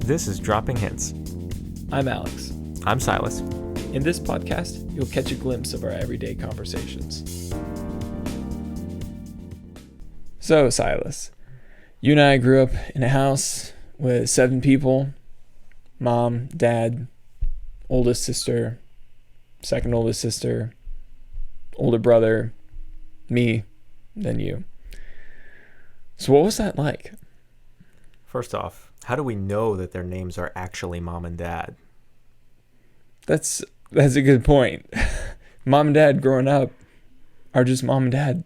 This is Dropping Hints. I'm Alex. I'm Silas. In this podcast, you'll catch a glimpse of our everyday conversations. So, Silas, you and I grew up in a house with 7 people. Mom, dad, oldest sister, second oldest sister, older brother, me, then you. So what was that like? First off, how do we know that their names are actually mom and dad? That's a good point. Mom and dad growing up are just mom and dad.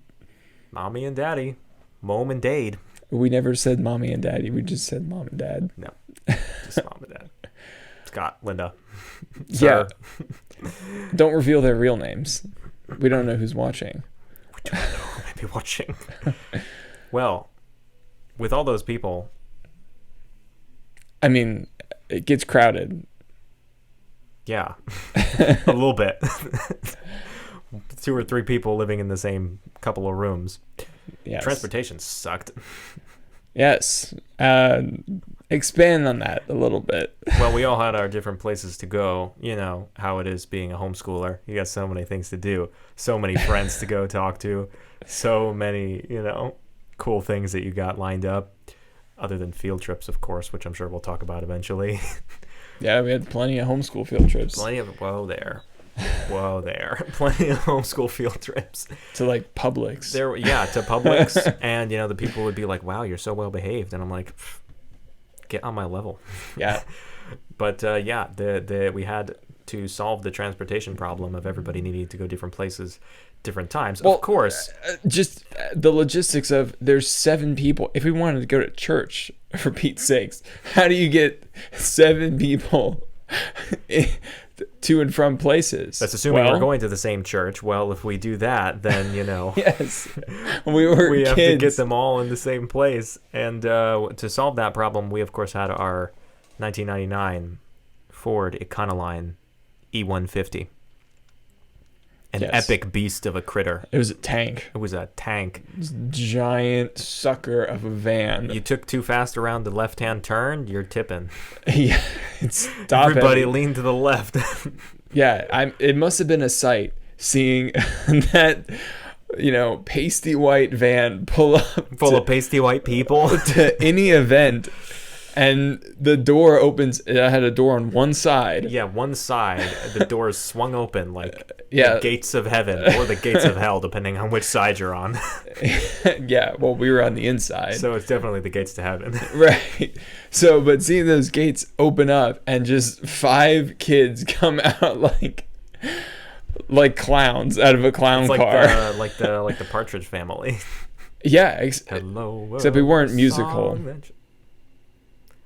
Mommy and daddy. Mom and dade. We never said mommy and daddy. We just said mom and dad. No, just mom and dad. Scott, Linda. Yeah. Don't reveal their real names. We don't know who's watching. We don't know who might be watching. Well, with all those people, I mean, it gets crowded. yeah, a little bit. 2 or 3 people living in the same couple of rooms. Yes. Transportation sucked. Yes. Expand on that a little bit. Well, we all had our different places to go. You know how it is being a homeschooler. You got so many things to do, so many friends to go talk to, so many, cool things that you got lined up, other than field trips, of course, which I'm sure we'll talk about eventually. Yeah, we had plenty of homeschool field trips. Plenty of, whoa there. Plenty of homeschool field trips. To like Publix. To Publix. And, the people would be like, wow, you're so well behaved. And I'm like, get on my level. Yeah. But we had to solve the transportation problem of everybody needing to go different places, different times. Well, of course. Just the logistics of there's 7 people. If we wanted to go to church, for Pete's sakes, how do you get 7 people to and from places? That's assuming we're going to the same church. Well, if we do that, then, Yes. We have to get them all in the same place. And to solve that problem, we, of course, had our 1999 Ford Econoline E150. An epic beast of a critter. It was a tank. It was a tank. This giant sucker of a van. You took too fast around the left-hand turn, you're tipping. Yeah. Everybody lean to the left. Yeah, it must have been a sight seeing that, pasty white van pull up. Full of pasty white people. To any event. And the door opens. It had a door on one side. Yeah, one side. The doors swung open like the gates of heaven or the gates of hell, depending on which side you're on. Yeah, well, we were on the inside. So it's definitely the gates to heaven. Right. So, but seeing those gates open up and just 5 kids come out like clowns out of a clown car. Like the Partridge Family. Yeah. Hello. Except we weren't musical.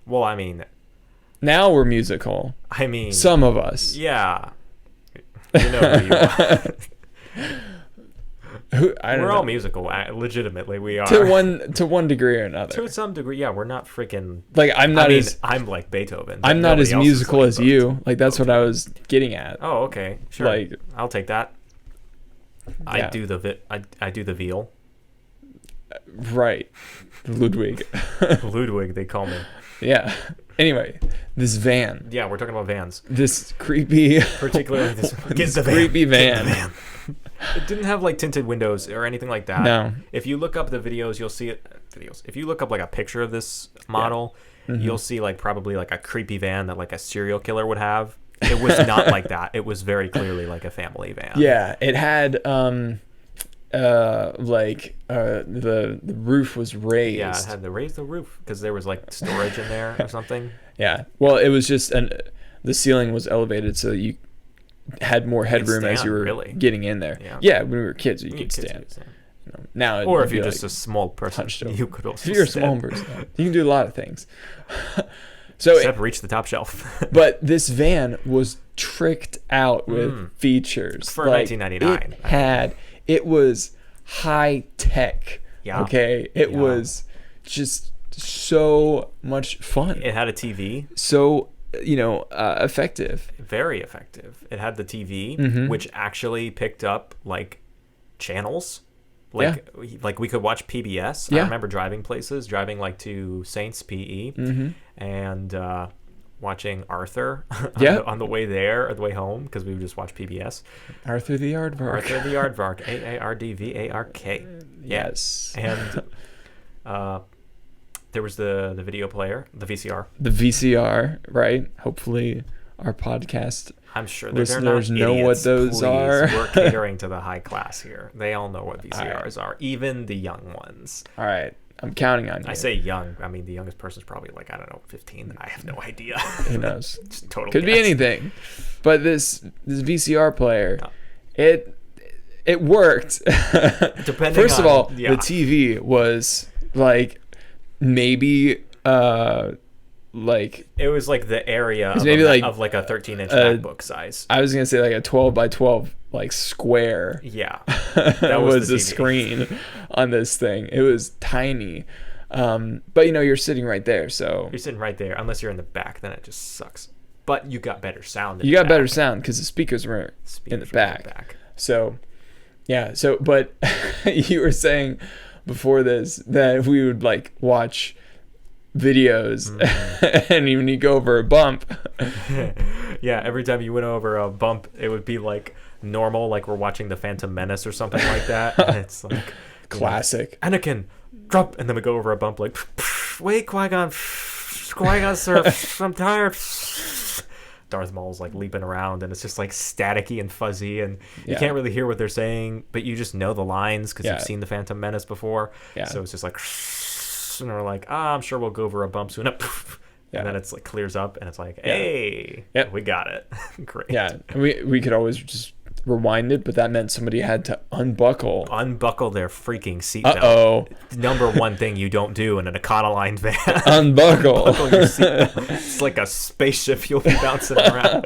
Well, I mean, now we're musical. I mean, some of us. Yeah. You know who you are. We're all musical. Legitimately, we are. To one degree or another. To some degree, yeah. We're not freaking. I'm like Beethoven. I'm not as musical as you. That's what I was getting at. Oh, okay. Sure. I'll take that. Yeah. I do the veal. Right. Ludwig. Ludwig, they call me. Yeah. Anyway, this van. Yeah, we're talking about vans. This creepy, particularly this creepy van. It didn't have tinted windows or anything like that. No. If you look up the videos, you'll see it. If you look up a picture of this model, you'll see probably a creepy van that a serial killer would have. It was not like that. It was very clearly a family van. Yeah, it had the roof was raised. Yeah, it had to raise the roof because there was storage in there or something. Yeah, well, it was just the ceiling was elevated so you had more headroom as you were getting in there. Yeah, when we were kids, you could stand. Now, or if you're just a small person, you could also. If you're a small person, you can do a lot of things. So except reach the top shelf. But this van was tricked out with features for 1999. It was high tech. Yeah. Okay. It was just so much fun. It had a TV. So, effective. Very effective. It had the TV, which actually picked up channels. We could watch PBS. Yeah. I remember driving to Saints PE, and watching Arthur Yeah. on the way there or the way home because we would just watch PBS. Arthur the Aardvark. Arthur the Aardvark, Aardvark. Yes. And there was the video player, the VCR. The VCR, right? Hopefully our podcast I'm sure listeners they're not know idiots. what those Please, are. We're catering to the high class here. They all know what VCRs All are, even the young ones. All right. I'm counting on you. I say young. I mean, the youngest person's probably like, I don't know, 15. I have no idea. Who knows? Just total Could be guess. anything. But this VCR player, it worked. Depending First of on- all, yeah. the TV was like maybe like It was like the area of, maybe like of like a 13-inch MacBook size. I was gonna say like a 12 by 12 like square. Yeah. That was the the TV. screen on this thing. It was tiny. But you know, you're sitting right there, so You're sitting right there. Unless you're in the back, then it just sucks. But you got better sound. you got better sound because the speakers were in the back. So yeah, but you were saying before this that we would like watch videos and even you go over a bump. Yeah, every time you went over a bump, it would be like normal, like we're watching The Phantom Menace or something like that. And it's like Classic. Anakin, drop, and then we go over a bump like, wait, Qui-Gon, sir, I'm tired. Darth Maul's like leaping around, and it's just like staticky and fuzzy, and you Yeah. can't really hear what they're saying, but you just know the lines because Yeah. you've seen The Phantom Menace before. Yeah. So it's just like, and we're like, I'm sure we'll go over a bump soon. Yeah. And then it's like clears up, and it's like, hey, Yep. we got it. Great. Yeah, and we could always just rewind it, but that meant somebody had to unbuckle. Unbuckle their freaking seatbelt. Uh-oh. Number one thing you don't do in an Econoline van. Unbuckle. Buckle your seatbelt. It's like a spaceship you'll be bouncing around.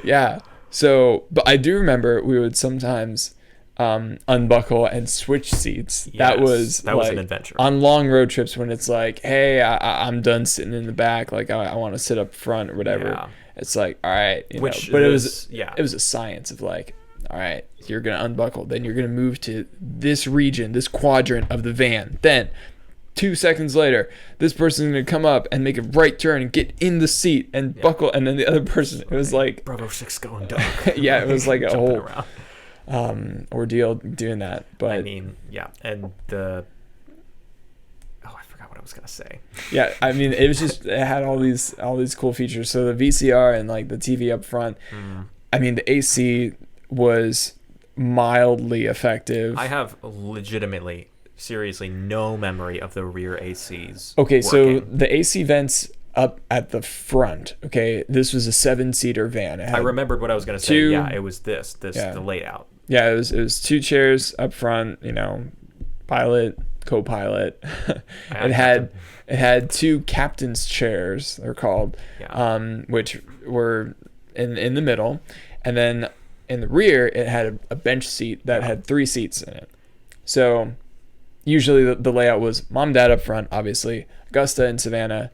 Yeah. So, but I do remember we would sometimes unbuckle and switch seats. That Yes, was that was like, an adventure. on long road trips when it's like, hey, I'm done sitting in the back. Like I want to sit up front or whatever. Yeah. It's like, all right, you Which know. But is- it was a science of like, all right, you're gonna unbuckle, then you're gonna move to this region, this quadrant of the van. Then 2 seconds later, this person's gonna come up and make a right turn and get in the seat and buckle, and then the other person. It was like, Bravo 6 going dark. yeah, it was like a Jumping whole around. ordeal doing that. But I mean, yeah, and the I forgot what I was gonna say. yeah, I mean, it was just it had all these cool features. So the VCR and like the TV up front. I mean, the AC was mildly effective. I have legitimately, seriously, no memory of the rear ACs. Okay, so working. the AC vents up at the front. Okay, this was a 7-seater van. It I had- remembered what I was gonna say. two- Yeah, it was Yeah. the layout. Yeah, it was 2 chairs up front. You know, pilot, co-pilot. I It had 2 captain's chairs. They're called, Yeah. which were in the middle, and then in the rear it had a bench seat that had 3 seats in it. So usually the layout was mom, dad up front, obviously, Augusta and Savannah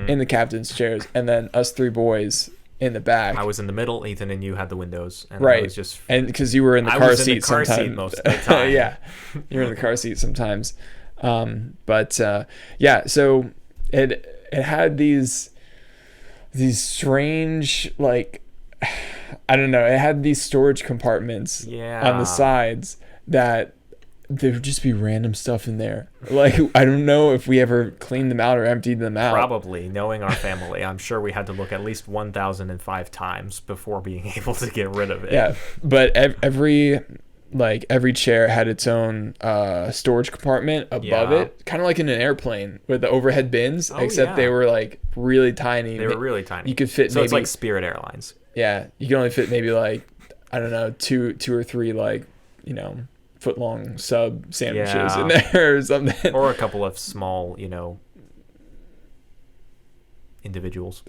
in the captain's chairs, and then us 3 boys in the back. I was in the middle. Ethan and you had the windows, and Right. I was just And because you were in the I car was in seat the car seat sometimes. most of the time. Yeah, you were in the car seat sometimes. Yeah, so it had these strange, like, I don't know, it had these storage compartments on the sides that there would just be random stuff in there. Like, I don't know if we ever cleaned them out or emptied them out. Probably, knowing our family, I'm sure we had to look at least 1,005 times before being able to get rid of it. Yeah, but every chair had its own storage compartment above Yeah. it, kind of like in an airplane with the overhead bins, Oh, except yeah. they were like really tiny. They were really tiny. You could fit so maybe it's like Spirit Airlines. yeah, you can only fit maybe like, I don't know, two or 3 like, you know, foot long sub sandwiches in there or something. Or a couple of small, individuals.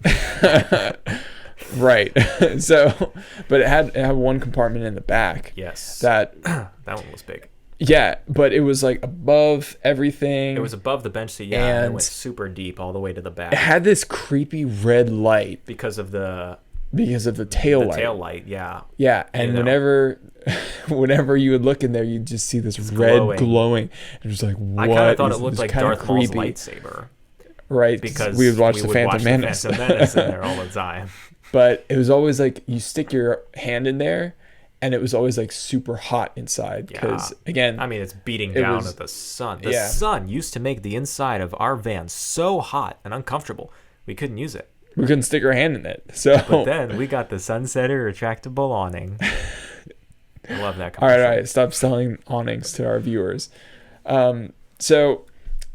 Right. So, but it had one compartment in the back. Yes. That That one was big. yeah, but it was like above everything. It was above the bench seat, yeah, and it And went super deep all the way to the it back had this creepy red light because of the tail light. tail light, yeah. Yeah, and You know. whenever you would look in there, you'd just see this red glowing. glowing. And it was like, what? I kind of thought is it looked this like kinda Darth Maul's creepy. lightsaber. right? Because we would watch we the would Phantom watch Menace. the Phantom Menace in there all the time. But it was always like you stick your hand in there, and it was always like super hot inside because again, I mean, it's beating down at the sun. The sun used to make the inside of our van so hot and uncomfortable we couldn't use it. We couldn't stick our hand in it. So but then we got the Sunsetter retractable awning. I love that all commercial. right, stop selling awnings to our viewers. So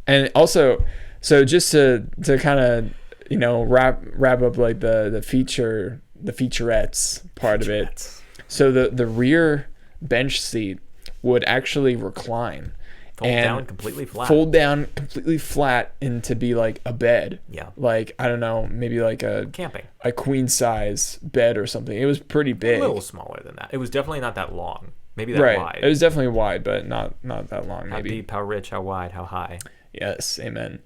and also, so just to kind of, you know, wrap up like the featurettes part of it. So the rear bench seat would actually recline. Fold down completely flat and to be like a bed. Yeah. Like, I don't know, maybe like a queen size bed or something. It was pretty big. A little smaller than that. It was definitely not that long. Maybe that wide. It was definitely wide, but not that long. How Maybe. deep, how rich, how wide, how high. Yes, amen.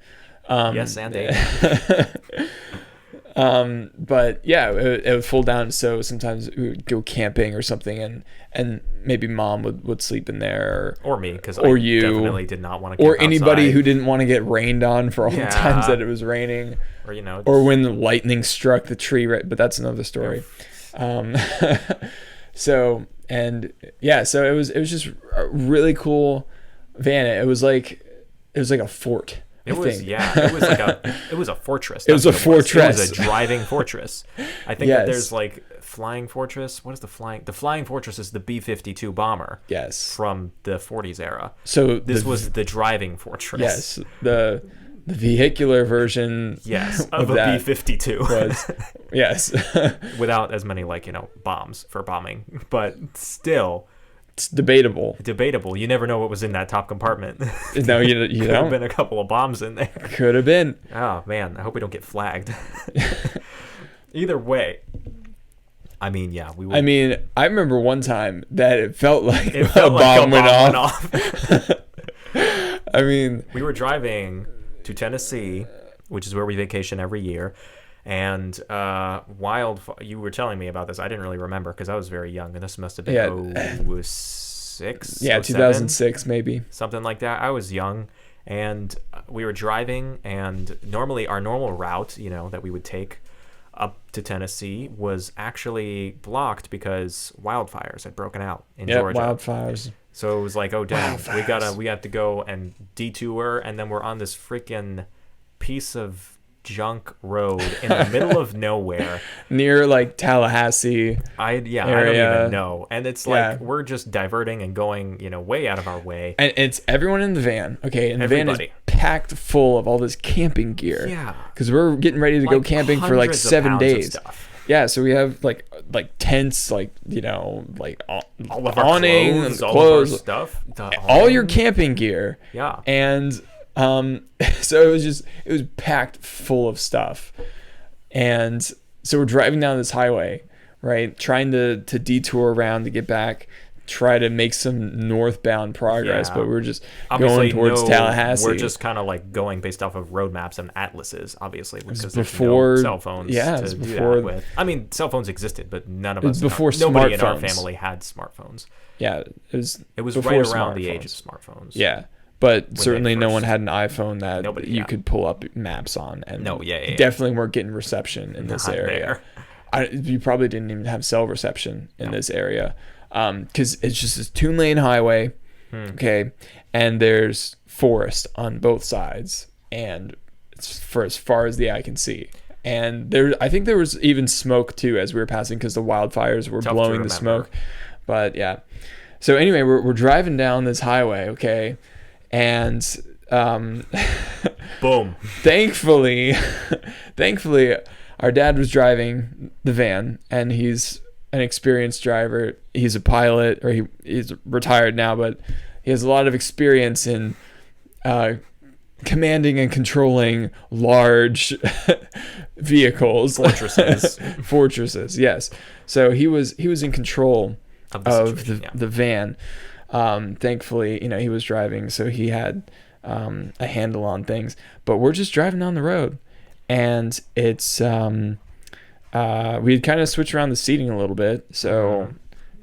Yes, and amen. But yeah, it would fold down. So sometimes we would go camping or something, and maybe mom would sleep in there, or me, because you definitely did not want to. Or anybody who didn't want to get rained on for all the times that it was raining, or or when the lightning struck the tree. Right, but that's another story. So it was just a really cool van. It was like a fort. It was a fortress. It was a fortress. It was a driving fortress. I think that there's like flying fortress. What is the flying? The flying fortress is the B-52 bomber. Yes. From the 40s era. So this was the driving fortress. Yes. The vehicular version. Yes, of a B-52 was yes. Without as many bombs for bombing, but still. It's debatable. You never know what was in that top compartment. No, you don't. Could have been a couple of bombs in there. Could have been. Oh, man. I hope we don't get flagged. Either way. I mean, yeah. I remember one time that it felt like a bomb went off. I mean. We were driving to Tennessee, which is where we vacation every year. And you were telling me about this. I didn't really remember because I was very young, and this must have been 06. Yeah, 2006 maybe. Something like that. I was young, and we were driving, and normally our normal route, that we would take up to Tennessee was actually blocked because wildfires had broken out in Georgia. Wildfires. So it was like, oh damn, we have to go and detour, and then we're on this freaking piece of junk road in the middle of nowhere near like Tallahassee I don't even know, and it's like we're just diverting and going way out of our way, and it's everyone in the van, okay, and the van is packed full of all this camping gear, because we're getting ready to go camping for like 7 days. Yeah, so we have like tents, like all of our awning, clothes, all of our stuff, all your camping gear, and so it was packed full of stuff. And so we're driving down this highway, right? Trying to detour around to get back, try to make some northbound progress, but we're just going towards Tallahassee. We're just kind of like going based off of road maps and atlases, obviously, because there's no cell phones to do that with. I mean, cell phones existed, but none of us. Nobody in our family had smartphones. Yeah, it was right around the age of smartphones. Yeah. But certainly no one had an iPhone that you could pull up maps on. And definitely weren't getting reception in this area. You probably didn't even have cell reception in this area. Because it's just this 2-lane highway, okay? And there's forest on both sides. And it's for as far as the eye can see. And I think there was even smoke, too, as we were passing, because the wildfires were blowing the smoke. But, yeah. So, anyway, we're driving down this highway, okay? And boom. Thankfully, our dad was driving the van, and he's an experienced driver. He's a pilot, or he's retired now, but he has a lot of experience in commanding and controlling large vehicles, fortresses. Yes. So he was in control of the van. Thankfully, he was driving, so he had a handle on things. But we're just driving down the road, and it's we had kind of switched around the seating a little bit. So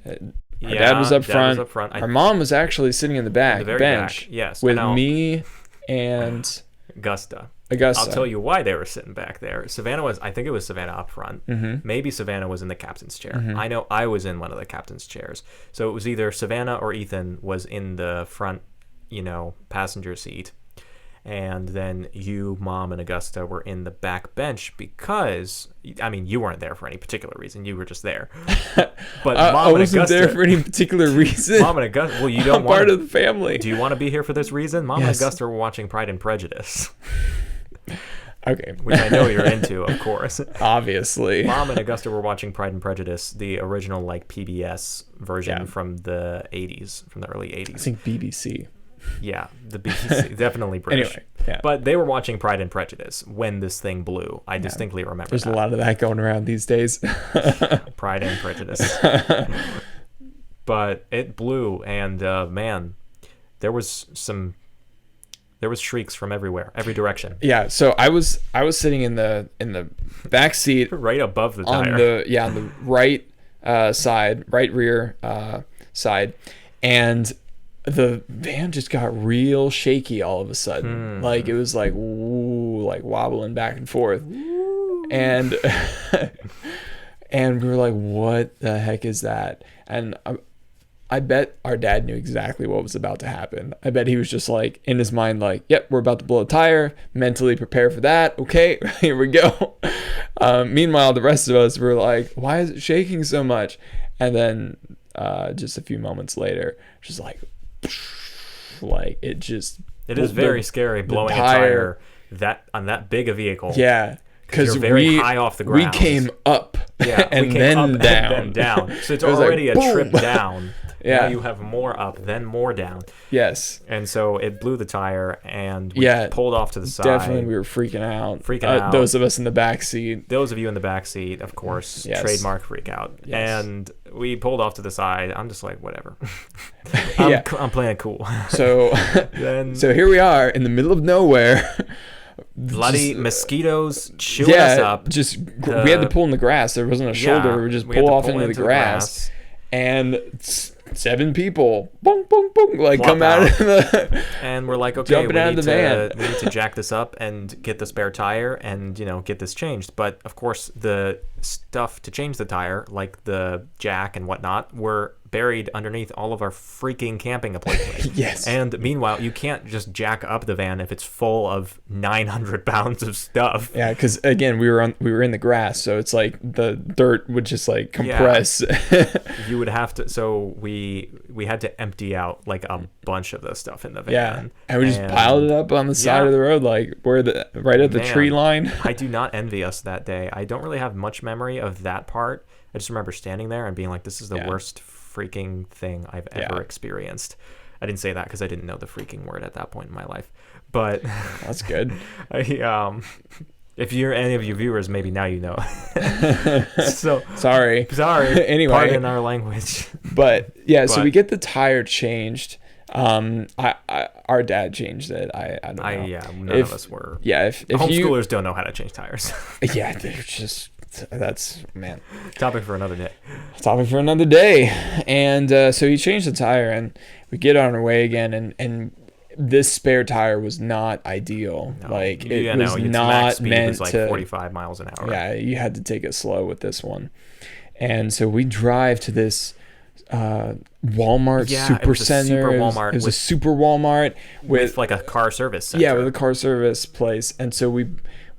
our dad was up front. Our mom was actually sitting in the back bench. Back. Yes, with me and Gusta. Augusta. I'll tell you why they were sitting back there. I think it was Savannah up front. Mm-hmm. Maybe Savannah was in the captain's chair. Mm-hmm. I know I was in one of the captain's chairs. So it was either Savannah or Ethan was in the front, passenger seat. And then you, Mom, and Augusta were in the back bench because, you weren't there for any particular reason. You were just there. But I wasn't there for any particular reason. Mom and Augusta, well, you don't I'm want part of the family. Do you want to be here for this reason? Mom and Augusta were watching Pride and Prejudice. Okay. Which I know you're into, of course. Obviously. Mom and Augusta were watching Pride and Prejudice, the original PBS version from the 80s, from the early 80s. I think BBC. Yeah, the BBC, definitely British. Anyway, yeah. But they were watching Pride and Prejudice when this thing blew. I distinctly remember There's that. a lot of that going around these days. Pride and Prejudice. But it blew, and man, there was shrieks from everywhere, every direction. Yeah, so I was sitting in the back seat, right above the tire. on the right side, right rear side, and the van just got real shaky all of a sudden. It was wobbling back and forth. And and we were like, what the heck is that? And I bet our dad knew exactly what was about to happen. I bet he was just in his mind, yep, we're about to blow a tire, mentally prepare for that. Okay, here we go. Meanwhile, the rest of us were like, why is it shaking so much? And then just a few moments later, just it is very scary blowing a tire on that big a vehicle. Yeah, because you're very high off the ground. We came up, and then down. And then down. So it's already a trip down. Yeah. Now you have more up, then more down. Yes. And so it blew the tire, and we pulled off to the side. Definitely, we were freaking out. Out. Those of us in the back seat. Those of you in the back seat, of course, trademark freak out. Yes. And we pulled off to the side. I'm just like, whatever. I'm playing it cool. So, so here we are in the middle of nowhere. Bloody mosquitoes chewing us up. We had to pull in the grass. There wasn't a shoulder. We just pull off into the grass. And 7 people, boom, boom, boom, come out of the. And we're like, okay, we need to jack this up and get the spare tire and get this changed. But of course, the stuff to change the tire, like the jack and whatnot, were buried underneath all of our freaking camping equipment. Yes. And meanwhile, you can't just jack up the van if it's full of 900 pounds of stuff. Yeah, because again, we were in the grass, so it's the dirt would just compress. Yeah. You would have to. So we had to empty out a bunch of the stuff in the van. Yeah, and we just piled it up on the side of the road, right at the tree line. I do not envy us that day. I don't really have much memory of that part. I just remember standing there and being like, "This is the worst freaking thing I've ever experienced." I didn't say that because I didn't know the freaking word at that point in my life, but that's good. If you're any of you viewers, maybe now you know. So sorry. Anyway, pardon our language. But so we get the tire changed. Our dad changed it. I don't know. None of us were. Yeah, if homeschoolers don't know how to change tires. Yeah, they're just. That's topic for another day. And so he changed the tire, and we get on our way again, and this spare tire was not ideal. No. It was not meant to 45 miles an hour. Yeah, you had to take it slow with this one. And so we drive to this Walmart super center. It was a super Walmart with a car service center. Yeah, with a car service place. And so we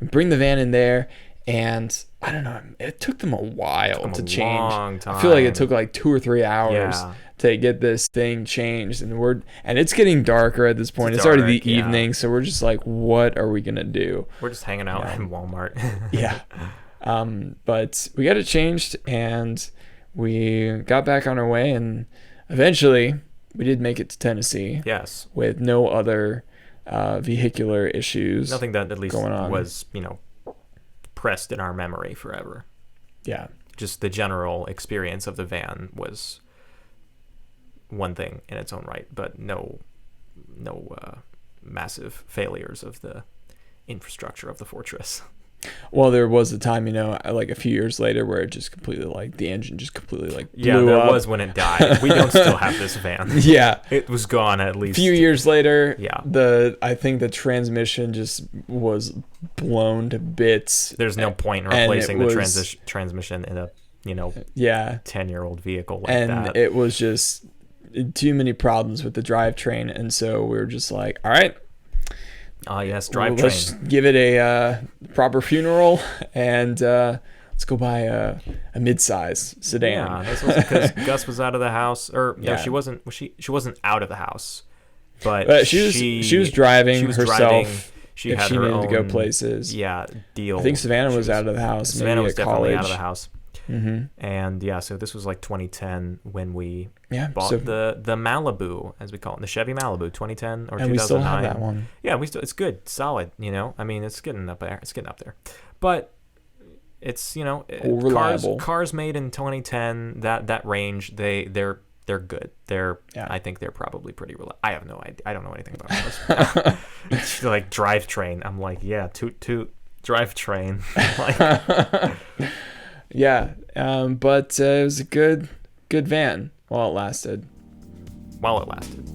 bring the van in there, and I don't know, it took them a while to change. Long time. I feel like it took 2 or 3 hours to get this thing changed, and it's getting darker at this point. It's already the evening, so we're just like, what are we gonna do? We're just hanging out in Walmart. Yeah. But we got it changed, and we got back on our way, and eventually we did make it to Tennessee. Yes. With no other vehicular issues. Nothing that at least going on. Was, pressed in our memory forever. Yeah. Just the general experience of the van was one thing in its own right, but no massive failures of the infrastructure of the fortress. Well, there was a time, like a few years later, where it just completely like the engine just completely like blew Yeah, there up. was when it died. We don't still have this van. Yeah, It was gone at a least. few years later. Yeah. I think the transmission just was blown to bits. There's no point in and replacing it the was- transmission in a, Yeah, 10-year-old vehicle like and that. it was just too many problems with the drivetrain, and so we were just like, all right, Oh, yes, let's drivetrain. give it a proper funeral, and let's go buy a mid-size sedan. Yeah, this was because Gus was out of the house, or no, Yeah. she wasn't. She wasn't out of the house, but But she was driving she was herself driving. She if had she her needed own, to go places. Yeah, deal. I think Savannah She was out of the house. Savannah maybe was at definitely college. out of the house, Mm-hmm. and yeah, so this was like 2010 when we Yeah, bought so, the Malibu, as we call it, the Chevy Malibu, 2010 or 2009. and we still have that one. Yeah, it's good, solid. I mean, it's getting up there. But it's Reliable. cars made in 2010, that range, they're good. Yeah. I think they're probably pretty reliable. I have no idea. I don't know anything about cars. It's like drivetrain. I'm like, yeah, toot toot drivetrain. Like, Yeah, but it was a good van while it lasted. while it lasted.